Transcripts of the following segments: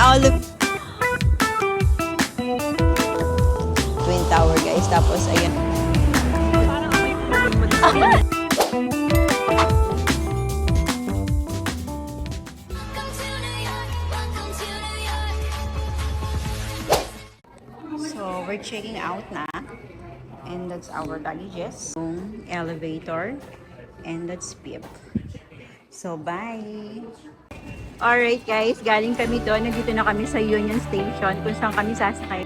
All of Twin Tower, guys. Tapos, ayun. So, we're checking out na. And that's our luggages. Yung elevator. And that's Pip. So, bye! Alright guys, galing kami doon. Nandito na kami sa Union Station kung saan kami sasakay.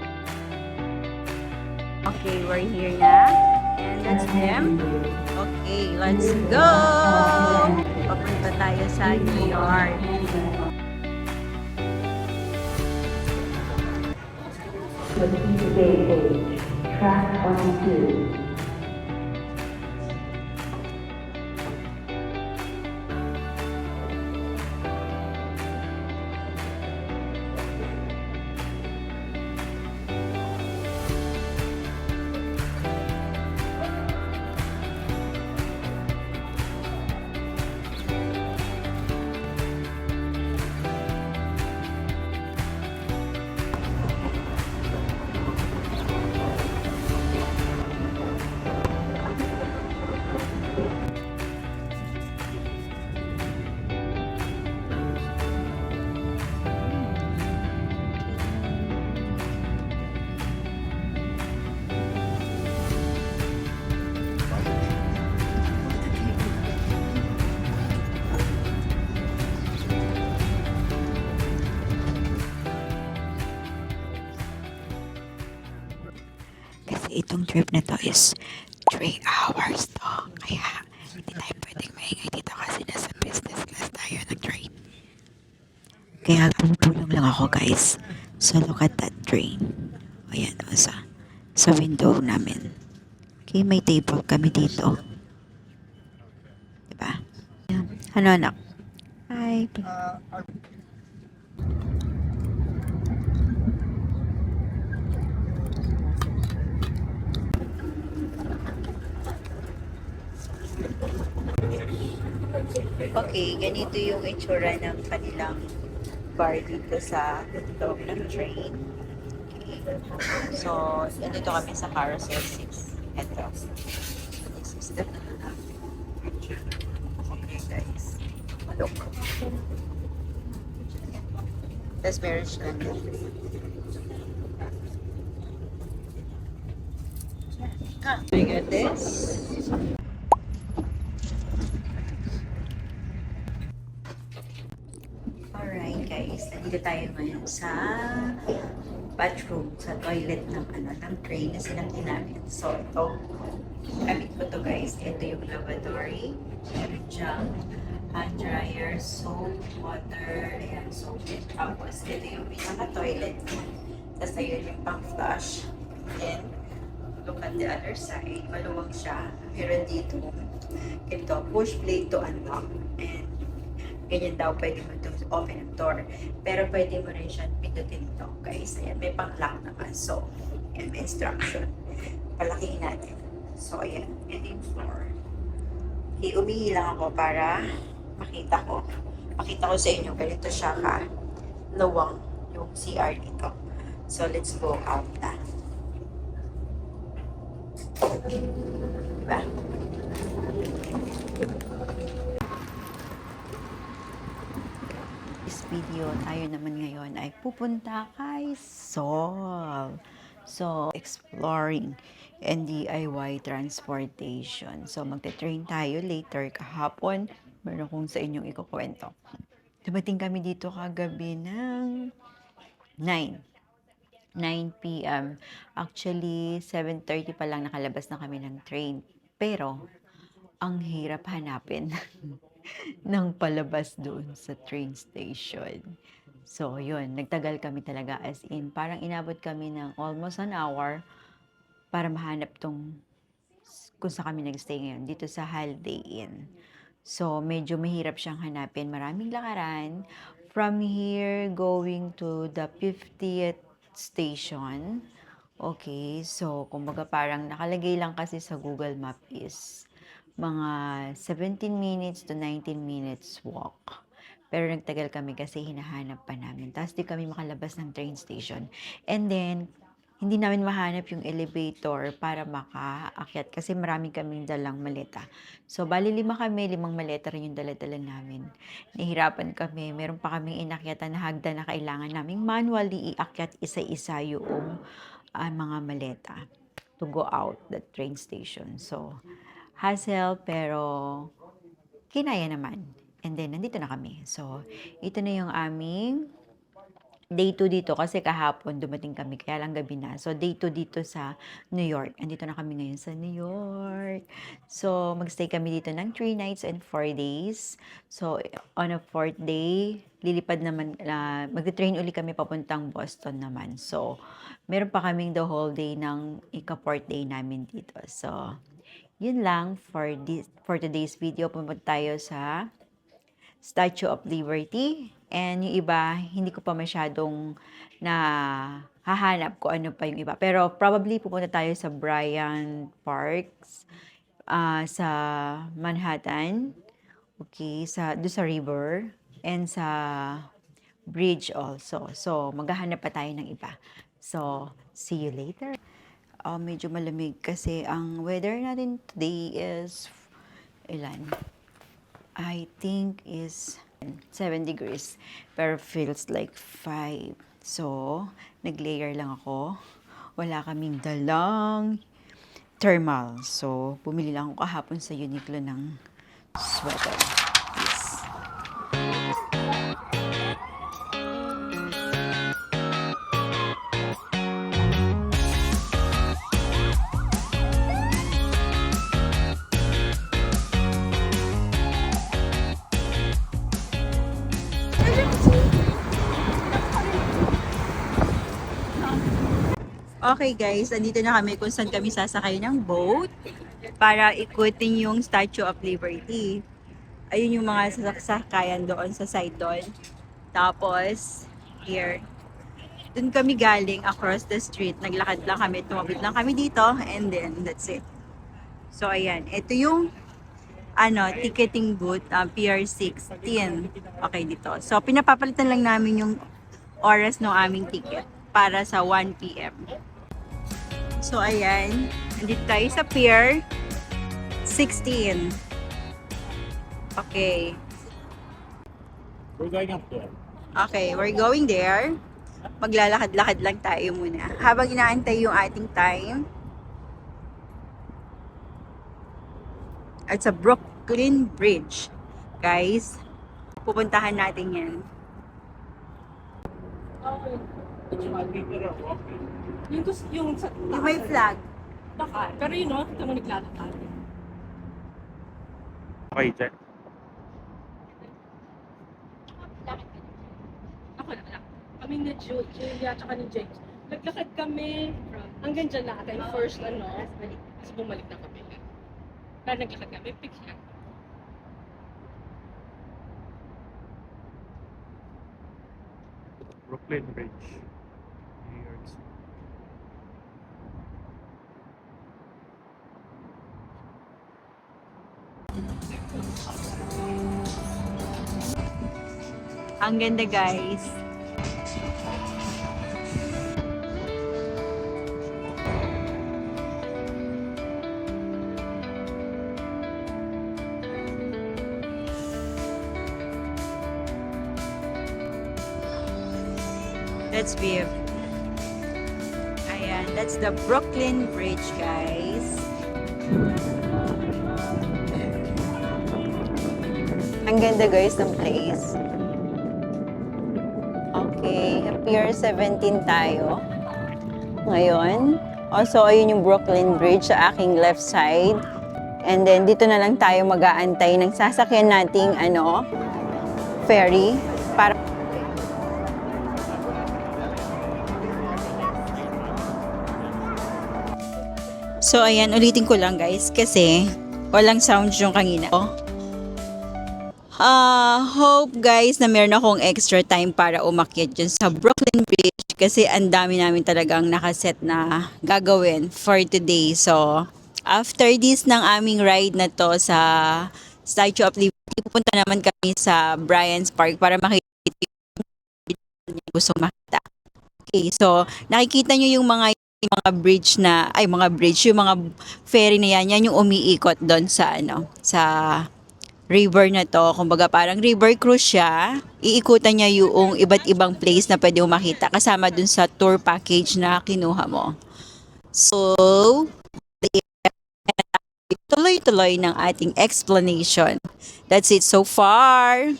Okay, we're here na. And that's them. Okay, let's go! Papunta tayo sa New York. Track 22. Itong trip na to is 3 hours to. Kaya hindi tayo pwedeng maingay dito kasi nasa business class tayo ng train. Kaya pumupulong lang ako guys. So look at that train. Ayan o sa window namin. Okay, may table kami dito. Diba? Ano anak? Hi. Okay, ganito yung itsura ng kanilang bar dito sa loob ng train. Okay. So, nandito kami sa Carousel 6. Ito. This is the picture. Okay, guys. Look. Tapos meron siya. Look at this. Alright guys, nandito tayo ngayon sa bathroom, sa toilet ng train na sinakyan namin. So ito, gamit ko to guys. Ito yung lavatory, meron siyang hand dryer, soap, water, ayan, soap. Tapos ito yung pinaka-toilet. Tapos ayun yung pang-flush. And look at the other side, maluwag siya. Meron dito, ito, push plate to unlock. And ganyan daw pwede mo ito open ang door. Pero pwede mo rin siya pindutin ito guys. Ayan, may pang-lock naman. So, ayan, may instruction. Palakihin natin. So, ayan, ito yung floor. Okay, umihi lang ako para makita ko sa inyo. Ganito siya ka luwang yung CR dito. So, let's go out na. Diba? This video, tayo naman ngayon ay pupunta kay Seoul. So, exploring and DIY transportation. So, magte-train tayo later kahapon. Meron kong sa inyong ikukwento. Dumating kami dito kagabi ng 9 p.m. Actually, 7:30 pa lang nakalabas na kami ng train. Pero, ang hirap hanapin ng palabas doon sa train station. So, yun, nagtagal kami talaga as in. Parang inabot kami ng almost an hour para mahanap tong kung saan kami nagstay ngayon, dito sa Holiday Inn. So, medyo mahirap siyang hanapin. Maraming lakaran. From here, going to the 50th station. Okay, so, kumbaga parang nakalagay lang kasi sa Google Map is mga 17 minutes to 19 minutes walk. Pero nagtagal kami kasi hinahanap pa namin. Tapos di kami makalabas ng train station. And then, hindi namin mahanap yung elevator para makaakyat kasi marami kaming dalang maleta. So, bali 5 kami, 5 maleta rin yung dala-dala namin. Nahirapan kami, meron pa kaming inakyatan na hagdan na kailangan naming manually iakyat isa-isa yung mga maleta to go out the train station. So, hassle pero kinaya naman. And then, nandito na kami. So, ito na yung aming day 2 dito kasi kahapon dumating kami kaya lang gabi na. So day 2 dito sa New York. Andito na kami ngayon sa New York. So magstay kami dito ng 3 nights and 4 days. So on a 4th day, lilipad naman, mag-train uli kami papuntang Boston naman. So meron pa kaming the whole day ng ika-4th day namin dito. So yun lang for today's video. Pumunta tayo sa Statue of Liberty. And yung iba, hindi ko pa masyadong na hahanap ko ano pa yung iba. Pero probably pupunta tayo sa Bryant Parks, sa Manhattan, okay, doon sa river, and sa bridge also. So, maghahanap pa tayo ng iba. So, see you later. Medyo malamig kasi ang weather natin today is ilan? I think is 7 degrees, pero feels like 5. So, nag-layer lang ako. Wala kaming dalang thermal. So, bumili lang ako kahapon sa Uniqlo ng sweater. Yes. Okay guys, andito na kami kung saan kami sasakay ng boat para ikutin yung Statue of Liberty. Ayun yung mga sasakayan doon sa side doon. Tapos, here. Doon kami galing across the street. Naglakad lang kami, tumawid lang kami dito, and then that's it. So ayan, ito yung ticketing booth, Pier 16. Okay, dito. So pinapapalitan lang namin yung oras ng aming ticket para sa 1 p.m. So ayan, nandito tayo sa Pier 16. Okay. We're going up there. Okay, we're going there. Maglalakad-lakad lang tayo muna. Habang inaantay yung ating time. At sa Brooklyn Bridge. Guys, pupuntahan natin yan. Yung sa Yung may flag. baka. Pero yun o, ito mo naglalakad. Okay, dyan. Ako lang. Kami ni Julia at ni James. Naglakad kami hanggang dyan lahat. Yung first tapos bumalik na kami. Kaya naglakad kami, fix lang. Brooklyn Bridge. New York City. Ang ganda guys. That's view. Ayan, that's the Brooklyn Bridge, guys. Ang ganda guys ng place. Okay, Pier 17 tayo. Ngayon. Also, ayun yung Brooklyn Bridge sa aking left side. And then, dito na lang tayo mag-aantay ng sasakyan nating ferry para So, ayan, ulitin ko lang guys kasi walang sound yung kanina. Hope guys na meron akong extra time para umakyat dyan sa Brooklyn Bridge kasi ang dami namin talagang nakaset na gagawin for today. So, after this ng aming ride na to sa Statue of Liberty, pupunta naman kami sa Bryant's Park para makita yung gusto makita. Okay, so nakikita nyo yung mga bridge na, yung mga ferry na yan yung umiikot doon sa sa river na to. Kumbaga parang river cruise siya. Iikutan niya yung iba't ibang place na pwede mo makita kasama dun sa tour package na kinuha mo. So, tuloy-tuloy ng ating explanation. That's it so far.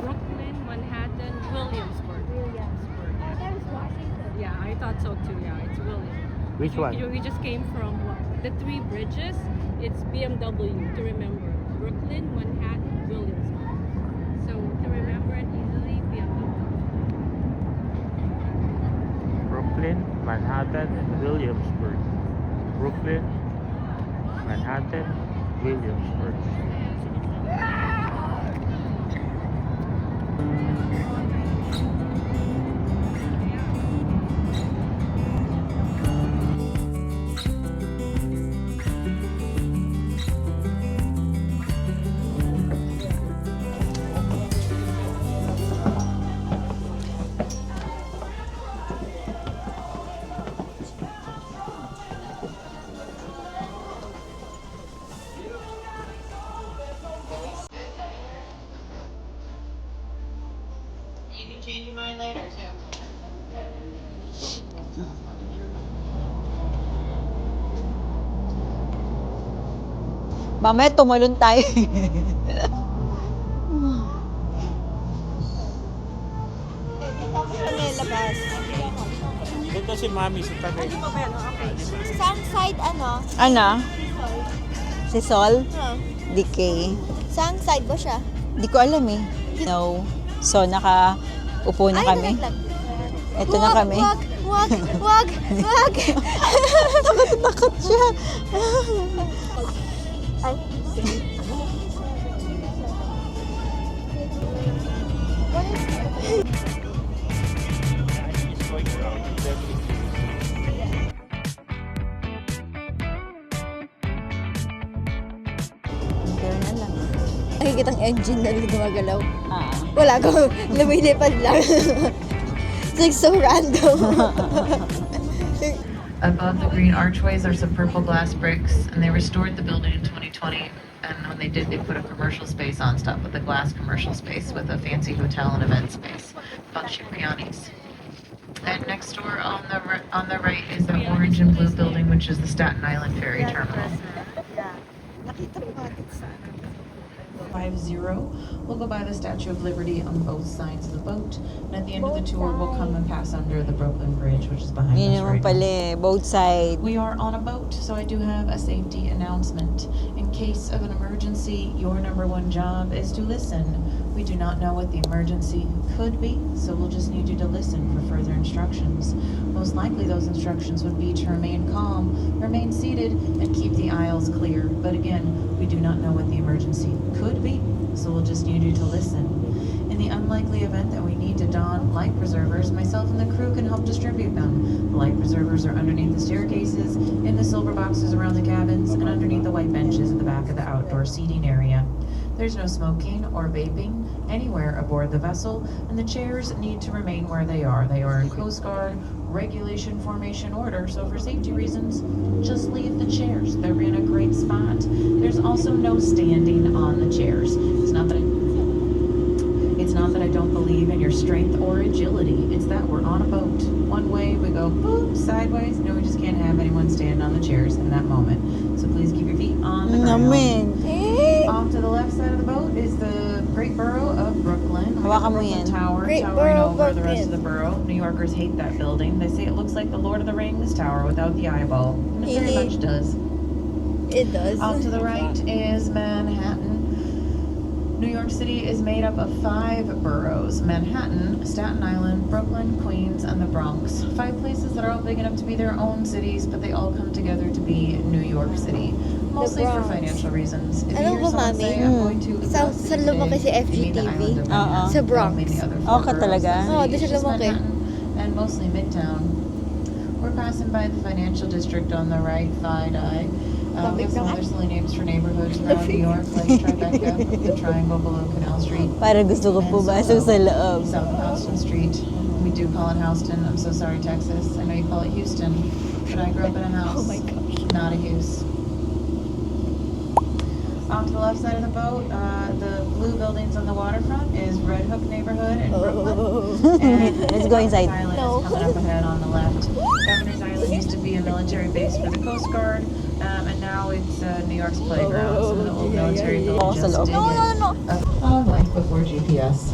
Brooklyn, Manhattan, Williamsburg. Yeah, I thought so too. Yeah, it's William. Which one? We just came from the three bridges. It's BMW to remember. Brooklyn, Manhattan, Williamsburg. So to remember it easily, BMW. Brooklyn, Manhattan, Williamsburg. Brooklyn, Manhattan, Williamsburg. Mamaya tumalon tayo. Dito si Mami sa tabi. Saan side ano? Ano? Si Sol? DK. Saan side ba siya? Di ko alam eh. No. So, nakaupo na kami. Ito na kami. Wag! Takot siya. Ay. Pero na lang. Nakikita ang engine na gumagalaw. Ah. Wala ko, lumilipad lang. It's like so random. Above the green archways are some purple glass bricks, and they restored the building in 2020. And when they did, they put a commercial space on top with a glass commercial space with a fancy hotel and event space. Bunk Cipriani's. And next door on the right is the orange and blue building, which is the Staten Island Ferry Terminal. 50. We'll go by the Statue of Liberty on both sides of the boat, and at the end of the tour, we'll come and pass under the Brooklyn Bridge, which is behind Yun us naman right now. pala eh. Both side. We are on a boat, so I do have a safety announcement. In case of an emergency, your number one job is to listen. We do not know what the emergency could be, so we'll just need you to listen for further instructions. Most likely those instructions would be to remain calm, remain seated, and keep the aisles clear. But again, we do not know what the emergency could be, so we'll just need you to listen. In the unlikely event that we need to don life preservers, myself and the crew can help distribute them. The life preservers are underneath the staircases, in the silver boxes around the cabins, and underneath the white benches at the back of the outdoor seating area. There's no smoking or vaping anywhere aboard the vessel, and the chairs need to remain where they are. They are in Coast Guard regulation formation order, so for safety reasons, just leave the chairs. They're in a great spot. There's also no standing on the chairs. It's not that I don't believe in your strength or agility. It's that we're on a boat. One way we go boop sideways. No, we just can't have anyone standing on the chairs in that moment. So please keep your feet on the ground. Off to the left side of the boat is the Great Borough of Brooklyn. Hawakan mo Brooklyn yan. Tower, Great towering Borough of over the rest of Brooklyn. the borough. New Yorkers hate that building. They say it looks like the Lord of the Rings tower without the eyeball. And it very much does. It does. Off to the right is Manhattan. New York City is made up of 5 boroughs: Manhattan, Staten Island, Brooklyn, Queens, and the Bronx. 5 places that are all big enough to be their own cities, but they all come together to be New York City. Mostly for Bronx. financial reasons. If you Alam hear ko, someone Mami, say, I'm going to Sa- South sa City lumaki today, si you mean the FGTV. island of Oo. Manhattan. Sa Don't Bronx. mean the other 4 Okay, boroughs talaga? of the Oo, city. doon It's siya just lumaki. Manhattan and mostly Midtown. We're passing by the financial district on the right, Fide-Eye. We have some other silly names for neighborhoods around New York, like Tribeca, the Triangle below Canal Street, Parang gusto ko and pumasok sa loob. South Houston Street. We do call it Houston. I'm so sorry, Texas. I know you call it Houston, but I grew up in a house, Oh my gosh. not a Hughes. Off to the left side of the boat, the blue buildings on the waterfront is Red Hook neighborhood in Brooklyn. And Let's go inside. Governor's Island No. is coming up ahead on the left. Governor's Island used to be a military base for the Coast Guard, and now it's New York's playground. Some of the old military buildings Sa just loob. dig in. Life before GPS.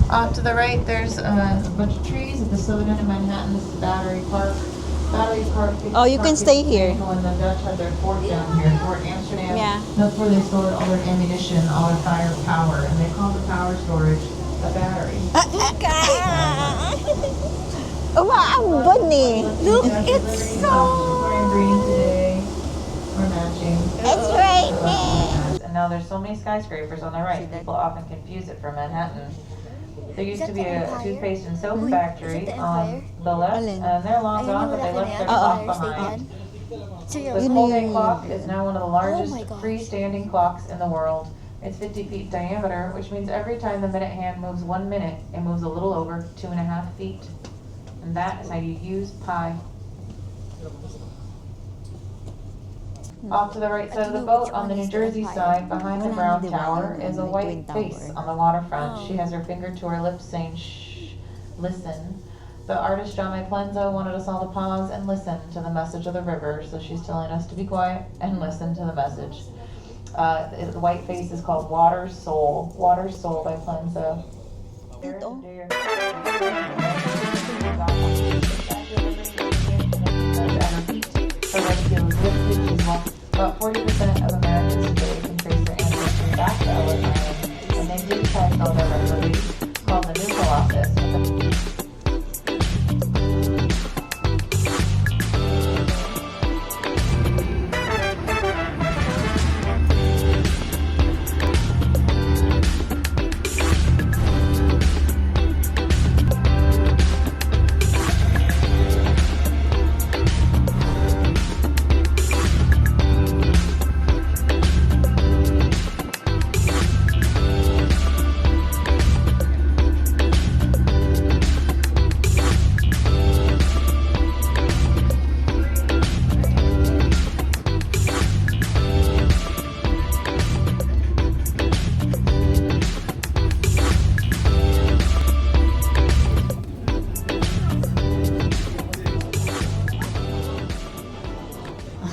Off to the right, there's a bunch of trees at the southern end of Manhattan. This is Battery Park. Battery Park. Oh, you can stay here. When the Dutch had their fort down here, Fort Amsterdam. Yeah. That's where they stored all their ammunition, all their firepower, and they call the power storage a battery. Umaambon eh. Look, it's so... Wearing green today. We're matching. It's raining. And now there's so many skyscrapers on the right. People often confuse it for Manhattan. There used Is to that be the a Empire? toothpaste and soap Is factory it the on Empire? the left, Alin? and they're long Ayun gone, yung but they malaki left na their yan, clock Empire State behind. yan. The Seryoso. Colgate clock is now one of the largest Oh my gosh. freestanding clocks in the world. It's 50 feet diameter, which means every time the minute hand moves 1 minute, it moves a little over 2.5 feet. And that is how you use pi. Off to the right side of the boat, on the New Jersey side, behind the Brown Tower, is a white face on the waterfront. She has her finger to her lips saying, shh, listen. The artist John Plenzo wanted us all to pause and listen to the message of the river, so she's telling us to be quiet and listen to the message. The white face is called Water Soul. Water Soul by Plenzo. About 40% of Americans today can trace their ancestry back to Ellis Island, and they digitized all their records, called the New Colossus.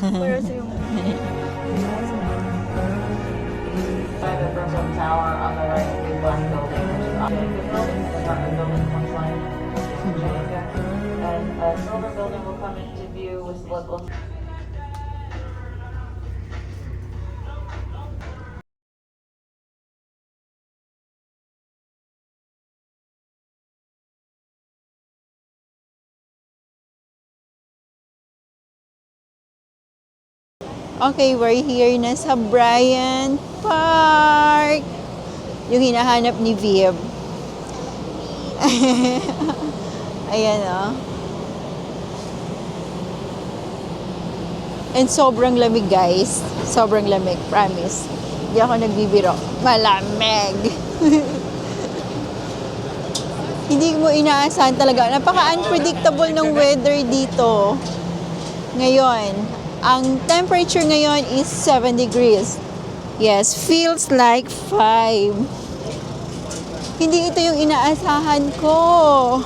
Where's yung... By the Brooklyn Tower on the right, the black building, which is Jenga building, the apartment building looks like Jenga. And a silver building will come into view with what looks. Okay, we're here na sa Bryant Park. Yung hinahanap ni Viv. Ayan o. And sobrang lamig, guys. Sobrang lamig, promise. Hindi ako nagbibiro. Malamig. Hindi mo inaasahan talaga. Napaka-unpredictable ng weather dito. Ngayon, ang temperature ngayon is 7 degrees. Yes, feels like 5. Hindi ito yung inaasahan ko.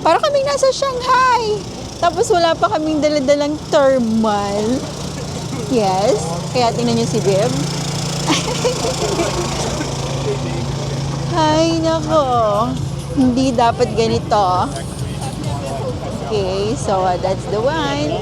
Para kaming nasa Shanghai. Tapos wala pa kaming daladalang thermal. Yes, kaya tingnan nyo si Beb. Ay, nako. Hindi dapat ganito. Okay, so that's the one.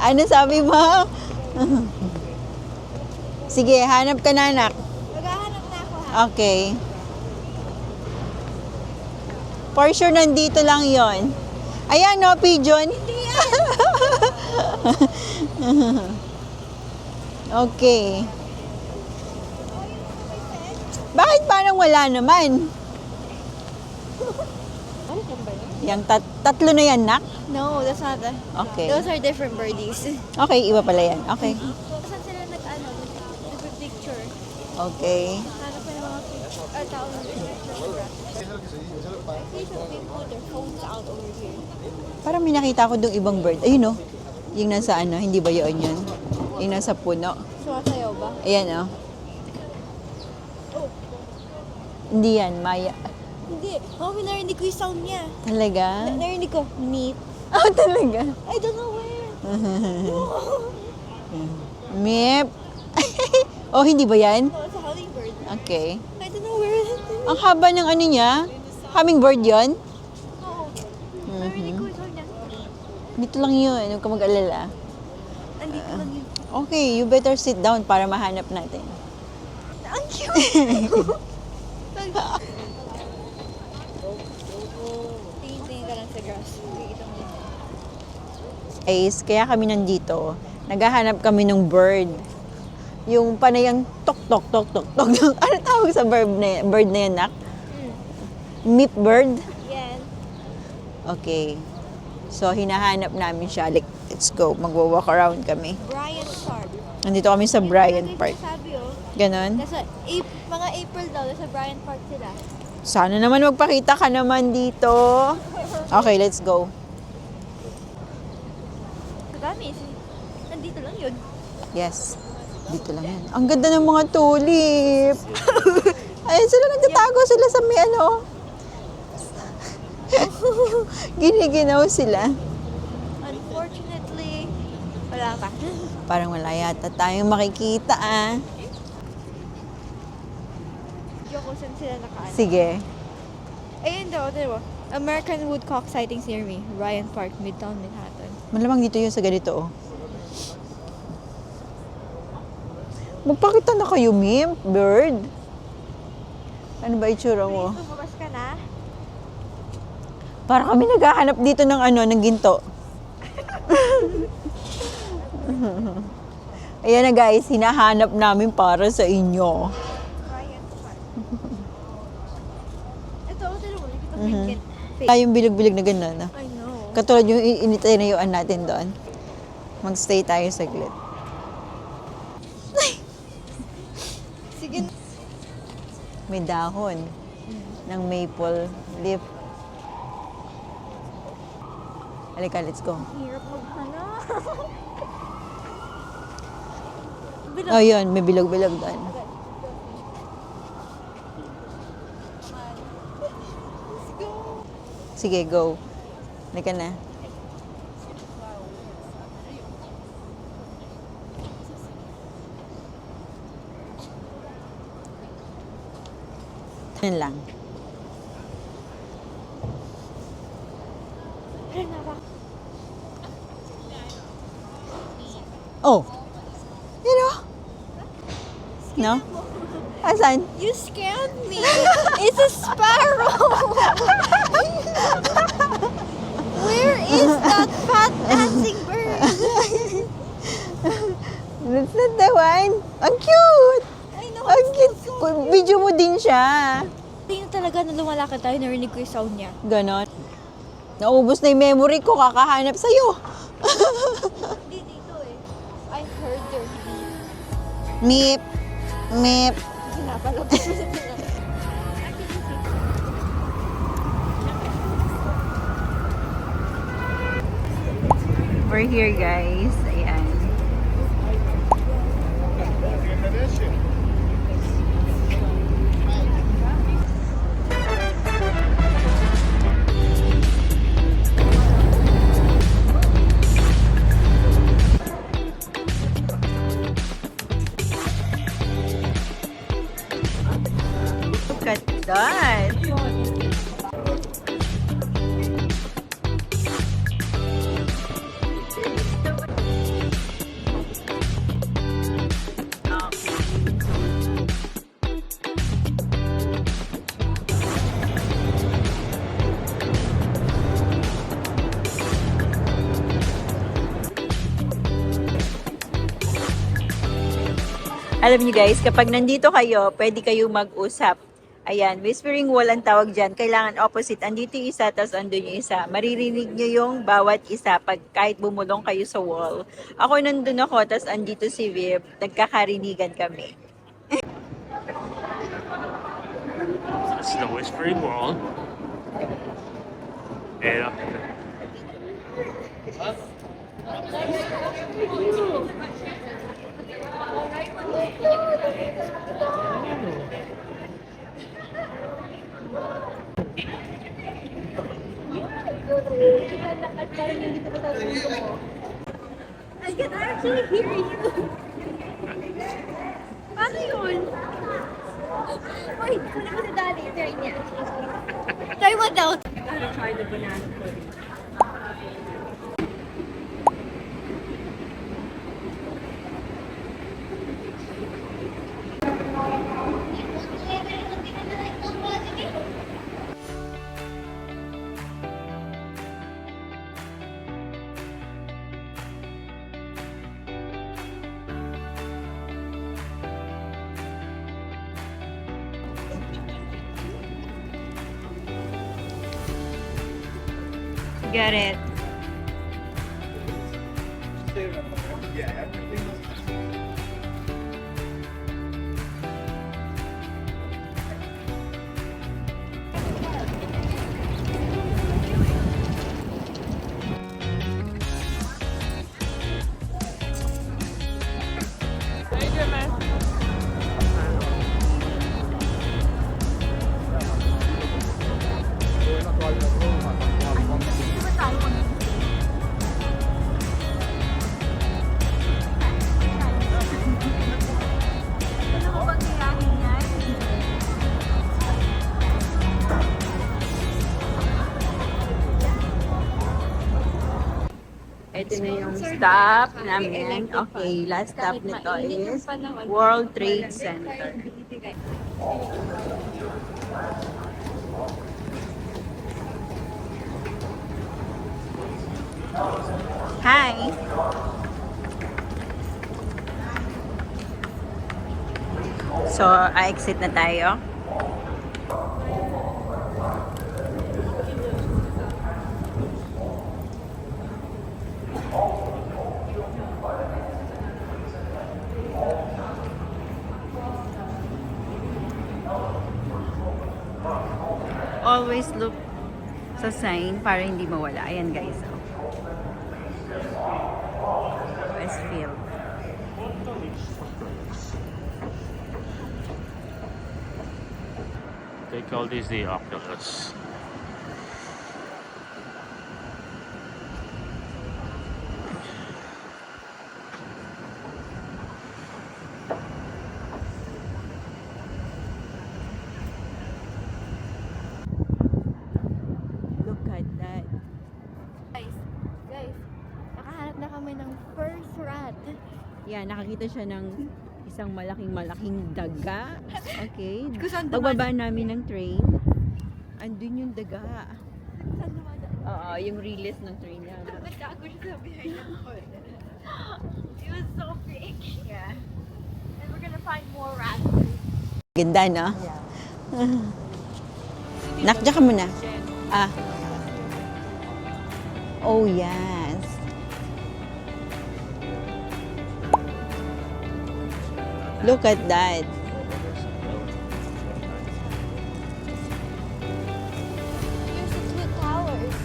Ano sabi mo? Sige, hanap ka na, anak. Maghahanap na ako ha. Okay. For sure, nandito lang yon. Ayan, no, pigeon. Hindi yan. Okay. Bakit parang wala naman? Ano yan ba yun? Yang tatlo na yan, nak? No, that's not the... Okay. Those are different birdies. Okay, iba pala yan. Okay. Saan sila nag-picture? Okay. Hanap ko ng mga picture. Tao ng picture. They should be put their phones out over here. Parang may nakita ko dong ibang bird. Ayun, no? Yung nasa ano, hindi ba yun yun? Yung nasa puno. Sumasayaw ba? Ayan, oh. Hindi yan, Maya. Hindi. Mami, narinig ko yung sound niya. Talaga? Narinig ko, meet. Oh, talaga? I don't know where. Mip. Oh, hindi ba yan? No, it's a hummingbird. Okay. I don't know where it is. Ang haba ng ano niya? Hummingbird yun? Oo. Narinig ko yung sound niya. Dito lang yun. Huwag ka mag-alala. Andito lang yun. Okay, you better sit down para mahanap natin. Ang cute! Tingin-tingin ka lang sa grass. Nakikita mo yun. Guys, kaya kami nandito. Naghahanap kami ng bird. Yung panayang tok tok tok tok tok. Ano tawag sa bird na yan, nak? Meep bird? Yan. Okay. So, hinahanap namin siya. Like, let's go. Magwa-walk around kami. Bryant Park. Nandito kami sa Bryant Park. Sabi oh. Ganon. Nasa mga April daw, nasa Bryant Park sila. Sana naman magpakita ka naman dito. Okay, let's go. Promise. Nandito lang yun. Yes. Dito lang yan. Ang ganda ng mga tulip. Ayun sila, nagtatago sila sa may ano. Giniginaw sila. Unfortunately, wala pa. Parang wala yata tayong makikita ah. Joke kung saan sila nakaano. Sige. Ayun daw, diba? American woodcock sightings near me. Bryant Park, Midtown, Manhattan. Malamang dito yun sa ganito oh. Magpakita na kayo, Mim. Bird. Ano ba itsura mo? Please, lumabas ka na. Para kami naghahanap dito ng ano, ng ginto. Ayan na guys, hinahanap namin para sa inyo. Bryant Park. Ito, tira mo, nakita mo yung fake. Ay, yung bilog-bilog na gano'n. Ah. I know. Katulad yung initayuan natin doon. Magstay tayo saglit. Sige. May dahon ng maple leaf. Halika, let's go. Hirap maghanap. Bilog. Oh, yun. May bilog-bilog doon. Sige, go. Halika na. Yan lang. Oh. You know? No? Asan? You scared me. It's a sparrow. Where is that fat dancing bird? That's not the one. Ang cute! I know. Ang it's cute. so cute. Video mo din siya. Tingin talaga na lumalakad tayo, narinig ko yung sound niya. Ganon. Naubos na yung memory ko, kakahanap sa'yo. Hindi dito eh. I heard their beat. Meep. Meep. Pinapalabas mo sa We're here, guys. Ayan. Look at that. Alam niyo guys, kapag nandito kayo, pwede kayong mag-usap. Ayan, whispering wall ang tawag dyan. Kailangan opposite. Andito yung isa, tapos andun yung isa. Maririnig nyo yung bawat isa pag kahit bumulong kayo sa wall. Ako nandun ako, tapos andito si Viv. Nagkakarinigan kami. This is the Whispering Wall. And I can actually hear you. Paano yun? Wait, kunin mo si Daddy. Try niya. Try mo daw. Gotta try the banana pudding. Got it. Ito na yung stop namin. Okay, last stop nito is World Trade Center. Hi! So, exit na tayo. Always look sa sign para hindi mawala. Ayan guys. Westfield. they call this the Oculus. Look at that. Guys, nakahanap na kami ng first rat. Yan, nakakita siya ng isang malaking daga. Okay. Kung saan Pagbaba namin ng train, andun yung daga. Saan dumadaan? Oo, yung release ng train niya. Nagtago siya sa behind ng corner. It was so big. Yeah. And we're gonna find more rats. Ganda, no? Nakdya ka muna. Ah. Oh, yes. Look at that. Here's the Twin Towers.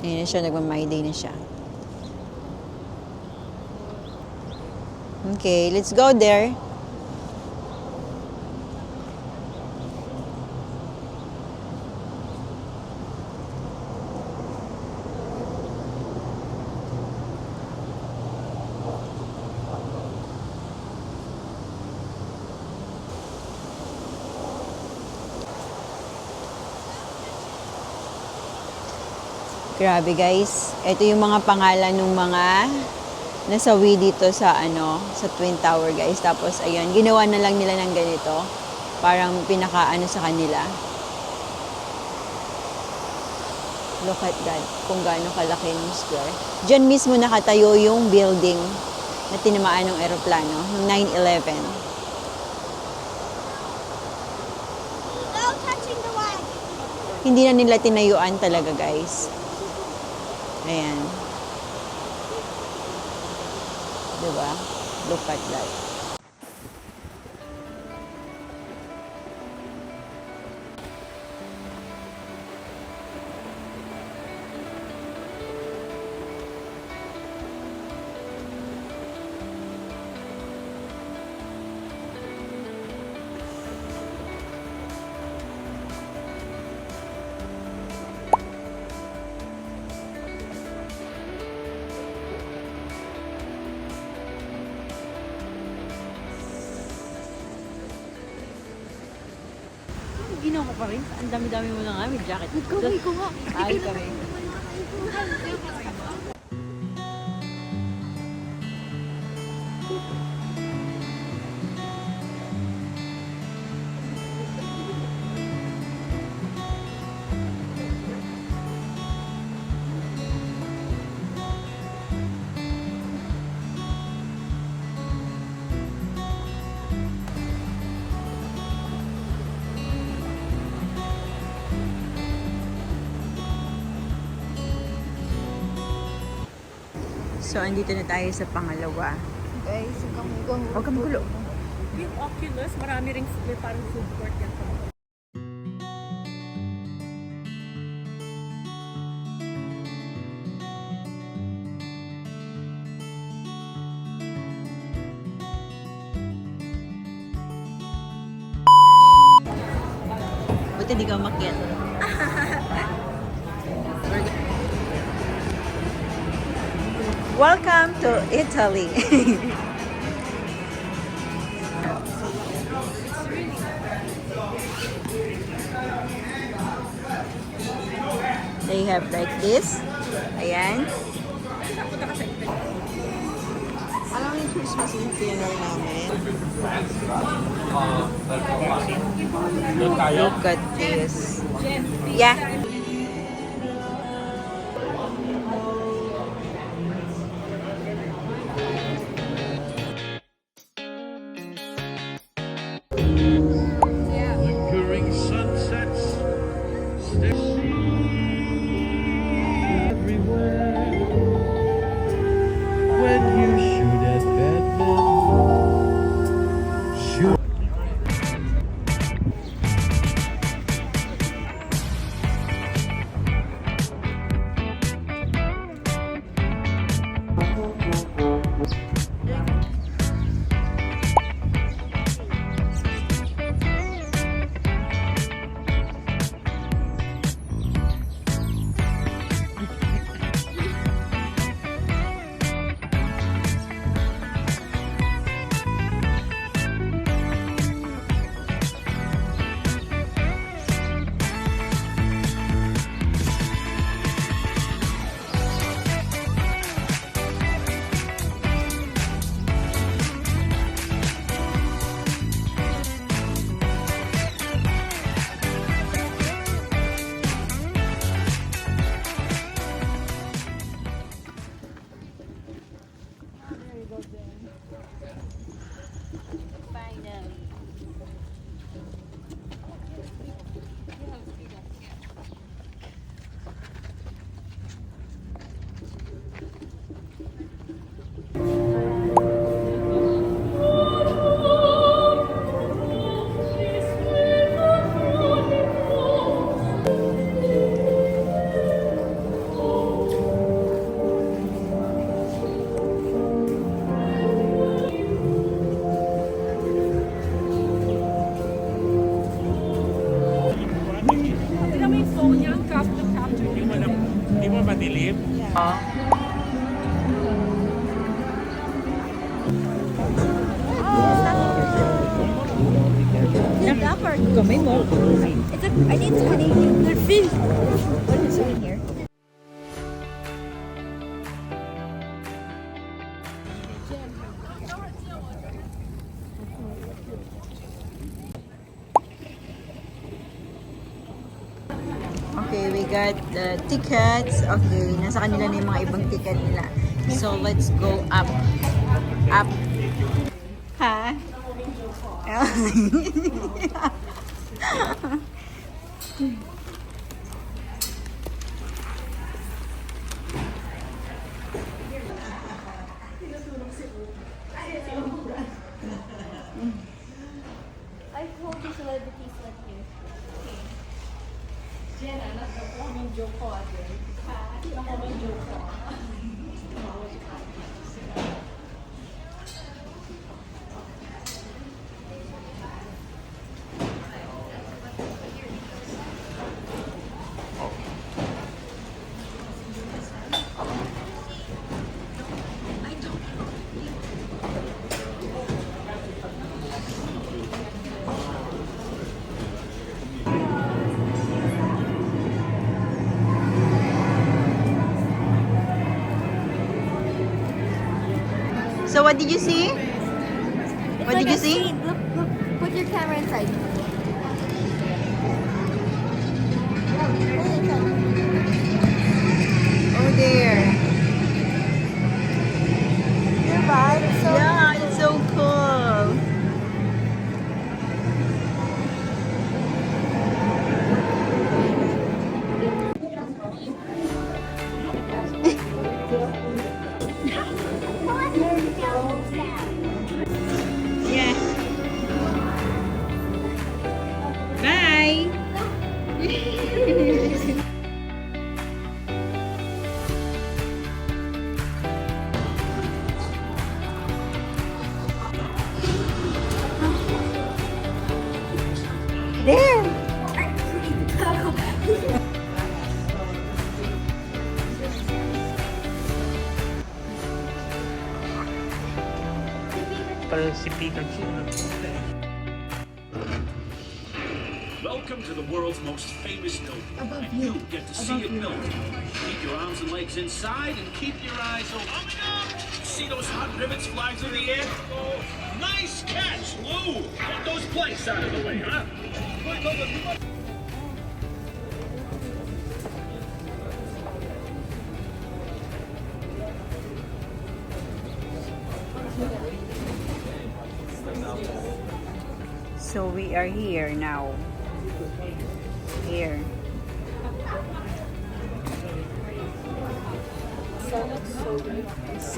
Ayan na siya, nagmamay day na siya. Okay, let's go there. Grabe guys. Ito yung mga pangalan ng mga nasawi dito sa sa Twin Tower guys. Tapos ayun, ginawa na lang nila ng ganito. Parang pinakaano sa kanila. Look at that, kung gaano kalaki yung square. Diyan mismo nakatayo yung building na tinamaan ng eroplano, ng 9/11. No touching the wagon. Hindi na nila tinayuan talaga, guys. Ayan. Diba? Look at that. Ginawa ko pa rin. Ang dami-dami mo na nga. May jacket. Nagkamay ko nga. Ay, kamay. So, andito na tayo sa pangalawa. Guys, Huwag kang magulo. Yung Oculus, marami ring may parang food court yan. Buti di ka umakyat. Welcome to Italy. They have like this. Ayan. Alam mo yung Christmas Eve dinner namin? Doon tayo. Look at this. Yeah. Flickering sunsets. Everywhere. When you shoot at Batman. Shoot. Tignan mo yung phone niya, capture. Di mo madilim? Nag-apart kami mo. I need to Canadian. They're fish. What is in here? Okay, we got the tickets. Okay, nasa kanila na yung mga ibang ticket nila. So, let's go up. Up. Ha? I hope the celebrities went here. So, what did you see? It's What like did you a see? scene. Look, look. Put your camera inside. Oh, there. So Yeah, it's so cool. Yeah. Bye. There. Parang si Pikachu. Welcome to the world's most famous milk. And you get to see it milk. Keep your arms and legs inside and keep your eyes open. See those hot rivets flying through the air? Oh, nice catch, Lou! Get those planks out of the way, huh? So we are here now. Here. It's so nice.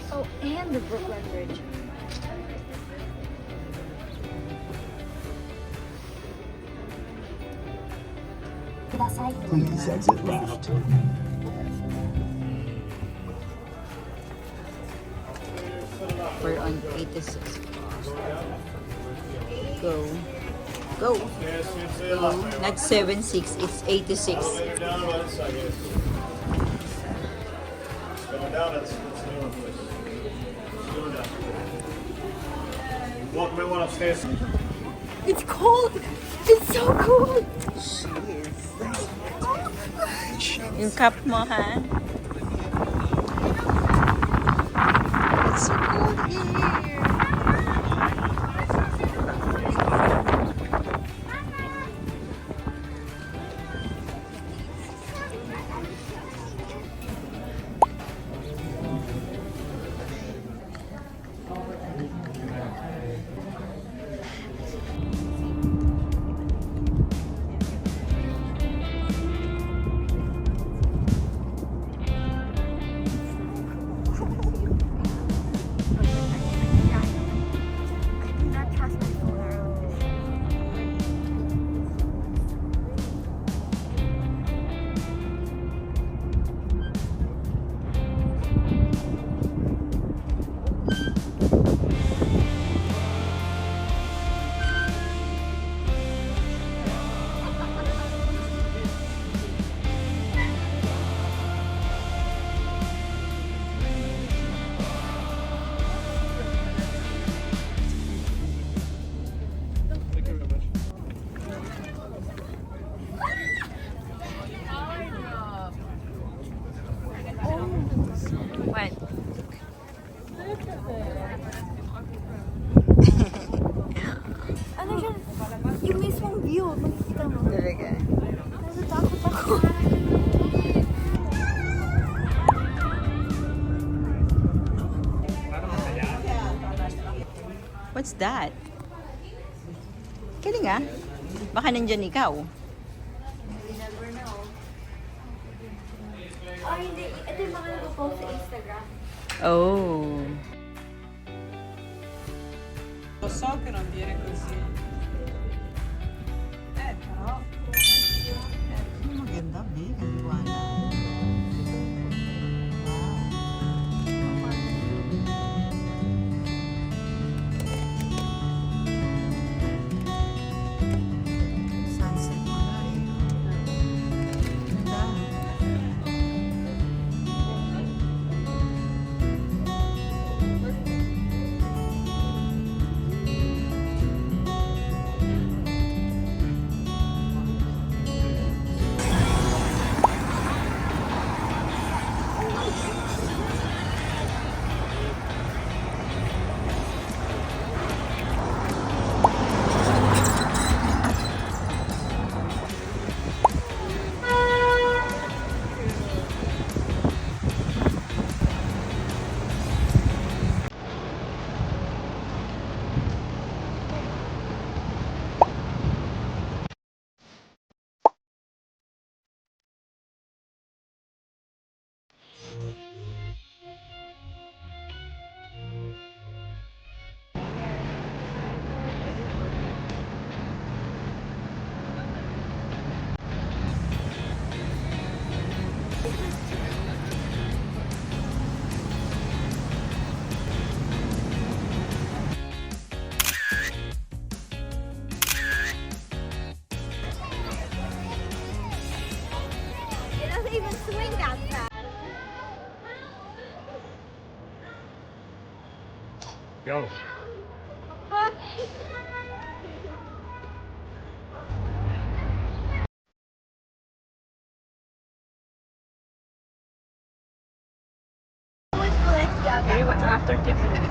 Oh, and the Brooklyn Bridge. Please exit left. We're on 86. Go. Go. Go. Not 76, it's 86. Going down, it's new. Going down. Welcome everyone upstairs. It's cold. It's so cold. Yung cup mo, ha? It's so cold here. mismong view. Makikita mo. Talaga. Natatakot ako. What's that? Kali nga. Baka nandyan ikaw. Oh, hindi. Ito yung mga nag-post sa Instagram. Oh. So che non viene così. Però. Maganda, babe. Ang liwanag. Sunset mo na eh. Ganda. It doesn't even swing that fast. Go. Okay, what's after Tiffany?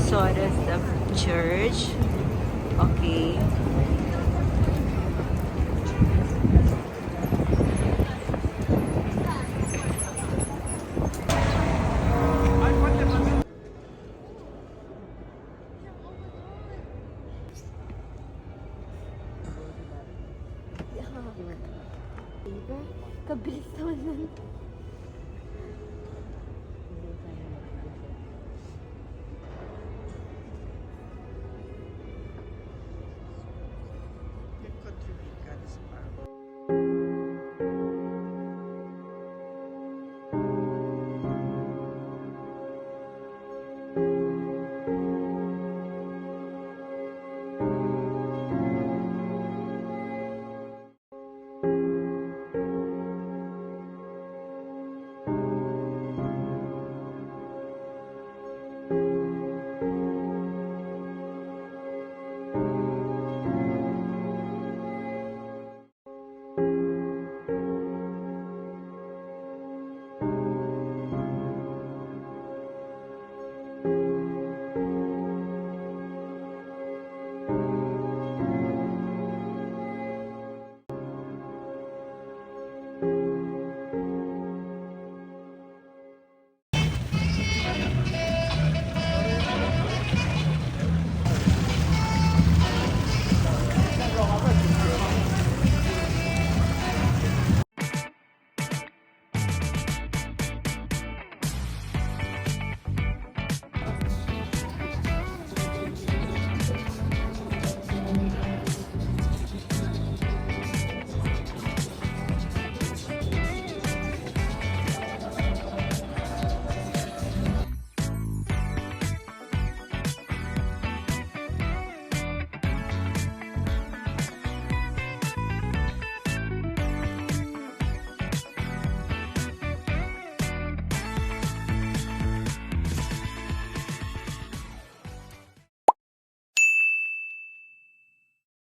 So that's the church. Okay. Diba? Kabilis naman nun.